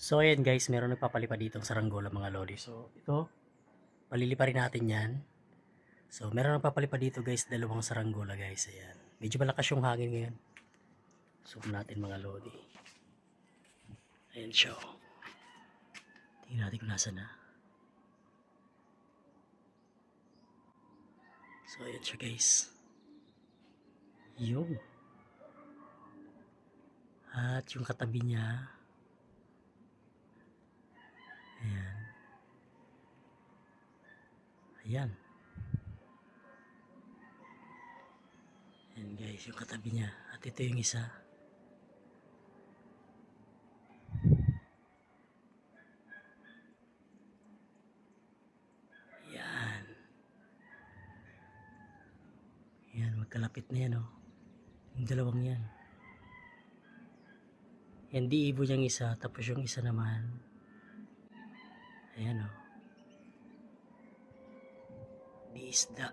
So ayan guys, meron nagpapalipad dito sa saranggola mga lodi. So ito, paliliparin natin yan. So meron nagpapalipad dito guys, dalawang saranggola guys. Ayan. Medyo malakas yung hangin ngayon. Zoom natin mga lodi. Ayan siya. Tingnan natin kung nasa na. So ayan siya guys. Yung. At yung katabi niya. Ayan. Ayan. Ayan guys, yung katabi niya. At ito yung isa. Ayan. Ayan, magkalapit na yan oh. Yung dalawang yan. Yan, di ibo niyang isa. Tapos yung isa naman. Ayan oh. Di isda.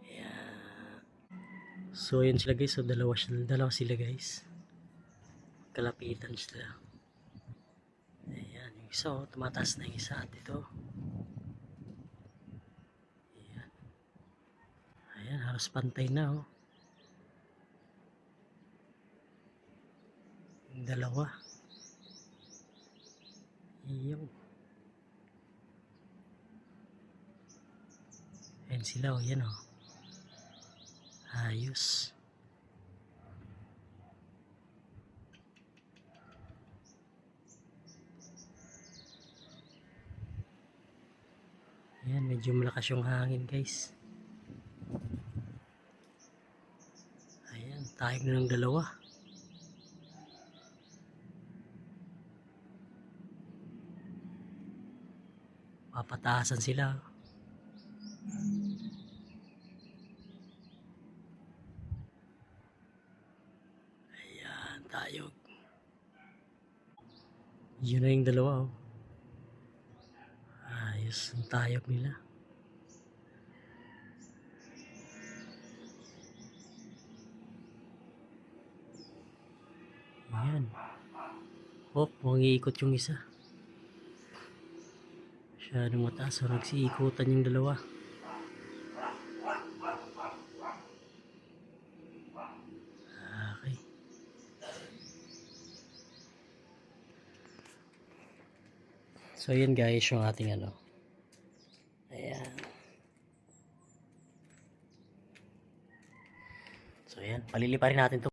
Ayan. So yun sila guys. So dalawa sila guys. Kalapitan sila. Ayan. Yung isa oh. Tumataas na yung isa. At ito. Ayan. Ayan. Halos pantay na oh. Yung dalawa. Ayan. Ayan sila oh. Ayan oh. Ayos. Ayan, medyo malakas yung hangin guys. Ayan, tayog na ng dalawa. Papataasan sila. Ayan, tayog. Yun na yung dalawa oh. Ayos ang tayog nila. Ayan. Hop, mangiikot yung isa. Masyadong mataas. So, nagsiikutan yung dalawa. Okay. So, yun guys, yung ating ano. Ayan. So, ayan. Paliliparin natin to